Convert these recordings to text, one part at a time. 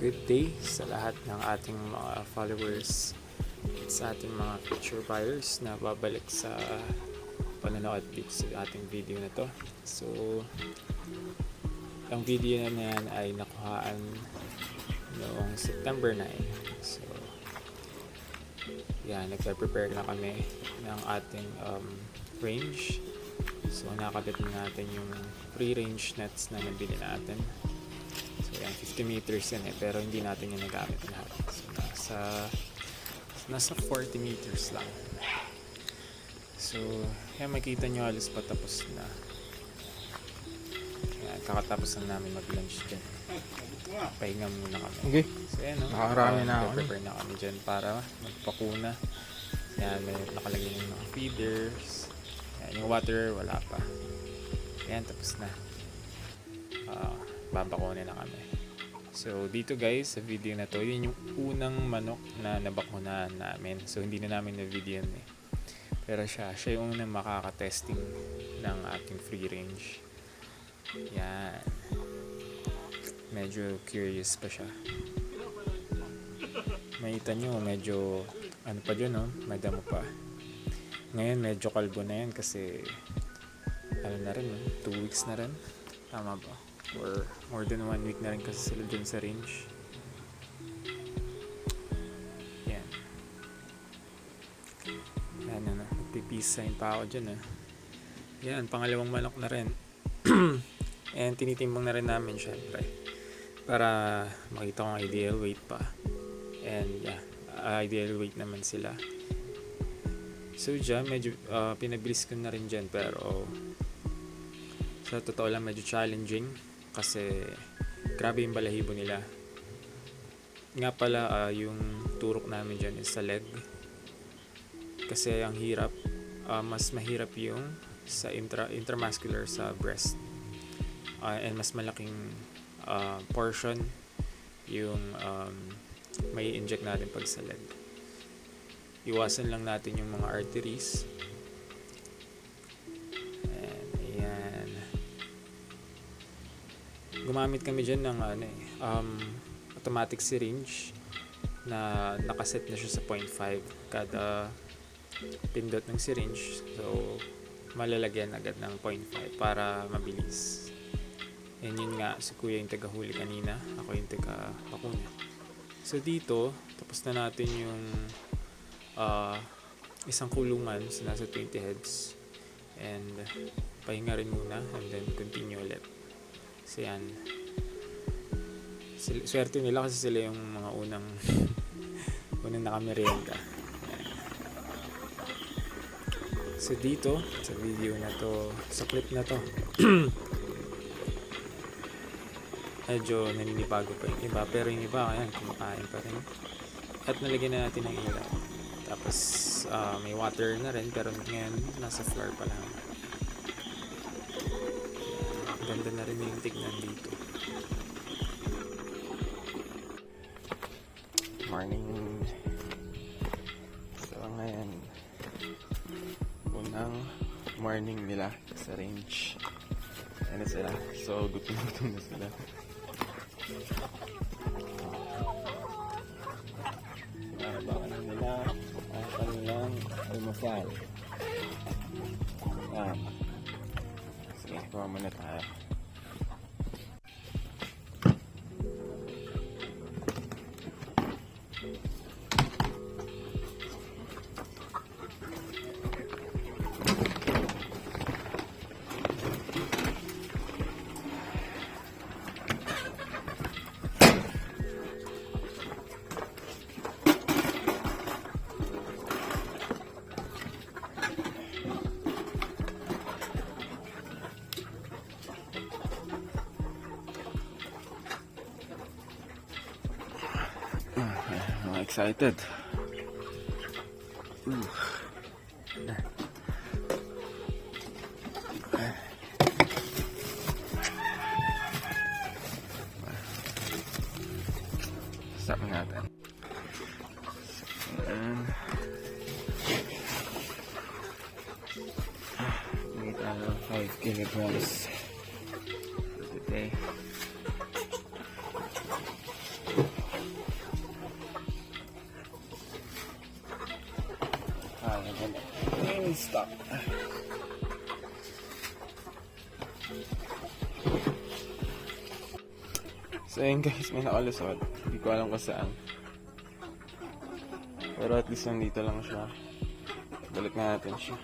Good day sa lahat ng ating mga followers at sa ating mga future buyers na babalik sa panonood dito sa ating video na to. So, ang video na yan ay nakuhaan noong September 9. So, yan, nagpe-prepare na kami ng ating range. So, nakakabit na natin yung free-range nets na nabili natin. So, yan, 50 meters yan pero hindi natin yung nagamit lahat. So, nasa 40 meters lang. So, yan, makita nyo halos patapos na. Yan, kakatapos lang namin mag-lunch dyan. Pahinga muna kami. Okay. So, yan, no? Nakarami na ako. Prepare na kami dyan para magpakuna. Yan, may nakalagay ng mga feeders. Yan, yung water, wala pa. Yan, tapos na. Babakunin na kami. So, dito guys, sa video na to, yun yung unang manok na nabakunahan namin. So, hindi na namin na-video yun eh. Pero siya yung unang makaka-testing ng ating free range. Yan. Medyo curious pa siya. Makita nyo, medyo, ano pa dyan, no? May damo pa. Ngayon, medyo kalbo na yan kasi, ano na rin, 2 weeks na rin. Tama ba? Or more than 1 week na rin kasi sila dun sa range. Yan. Yan na. Nagpipeace sign pa ako dyan Yan, pangalawang manok na rin. And tinitimbang na rin namin syempre. Para makita ko ang ideal weight pa. And yeah, ideal weight naman sila. So dyan, medyo pinabilis ko na rin dyan. Pero sa totoo lang medyo challenging. Kasi grabe yung balahibo nila. Nga pala yung turok namin dyan is sa leg. Kasi ang hirap, mas mahirap yung sa intramuscular sa breast. And mas malaking portion yung may inject natin pag sa leg. Iwasan lang natin yung mga arteries. Gumamit kami dyan ng automatic syringe na nakaset na siya sa 0.5 kada pindot ng syringe. So, malalagyan agad ng 0.5 para mabilis. And yun nga, si Kuya yung taga-huli kanina. Ako yung taga-bakuna. So, dito, tapos na natin yung isang kulungan. So, nasa 20 heads. And, pahinga rin muna. And then, continue ulit. So yan. Swerte nila kasi sila yung mga unang nakamerienda. So dito, sa video na to, sa clip na to, medyo naninibago pa yung iba. Pero yung iba, ayan, kumakain pa rin. At nalagyan na natin ng ilaw. Tapos may water na rin, pero ngayon nasa floor pa lang. Ganda na rin yung tignan dito. Morning. So ngayon, unang morning nila sa range. Ano sila? So gutom na sila. Baka na nila ang kanilang almusal. Sige, kuha muna tayo. I'm excited. Stop natin. May tayo 5 kilograms for today. So ayun guys, may nakalusot. Hindi ko alam kung saan. Pero at least nandito lang siya. Balik na natin siya.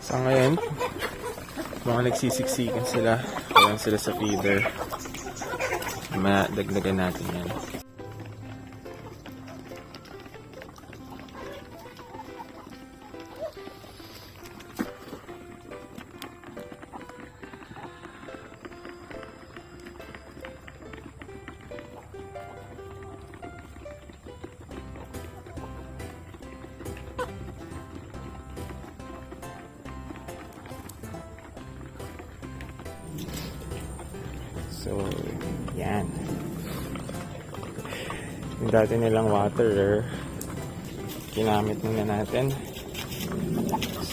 So ngayon, mga nagsisiksikan sila. Ayan sila sa feeder. Madagdagan natin yan. So, yan. Yung dati nilang water, ginamit muna natin.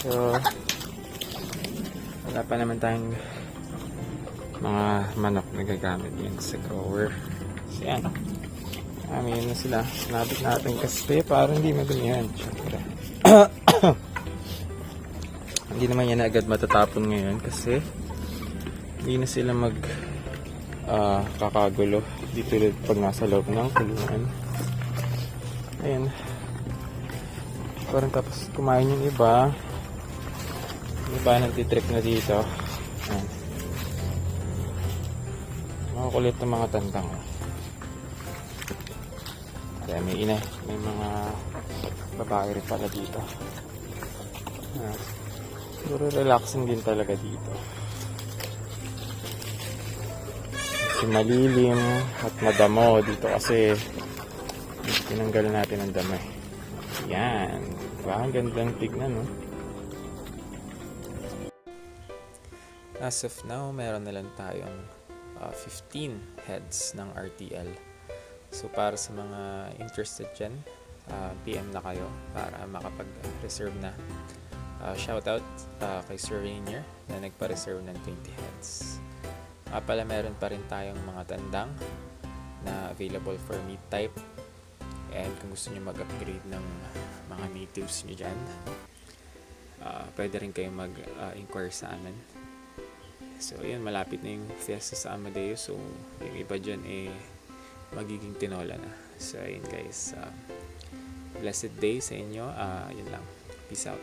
So, wala pa naman tayong mga manok na gagamit yun sa grower. So, yan. Yun na sila. Sinabit natin kasi para hindi madumi yan. Siyempre. Hindi naman yan agad matatapon ngayon kasi hindi na sila kakagulo dito ulit pag nasa loob ng kulungan. Ayan. Parang tapos kumain yung iba. Yung iba nagtitrip na dito. Ayan. Mga kulit ng mga tandang. Kaya may mga babae rin pala dito. Siguro relaxing din talaga dito. Kasi malilim at madamo dito kasi tinanggal natin ang damo. Yan. Diba? Ang gandang tignan, no? As of now, meron na lang tayong 15 heads ng RTL. So, para sa mga interested dyan, PM na kayo para makapag-reserve na. Shoutout kay Sir Rainier na nagpa-reserve ng 20 heads. Pala meron pa rin tayong mga tandang na available for meat type. And kung gusto nyo mag-upgrade ng mga natives nyo dyan, pwede rin kayong mag-inquire sa amin. So, yun, malapit na yung fiesta sa Amadeo. So, yung iba dyan magiging tinola na. So, yun guys. Blessed day sa inyo. Yun lang. Peace out.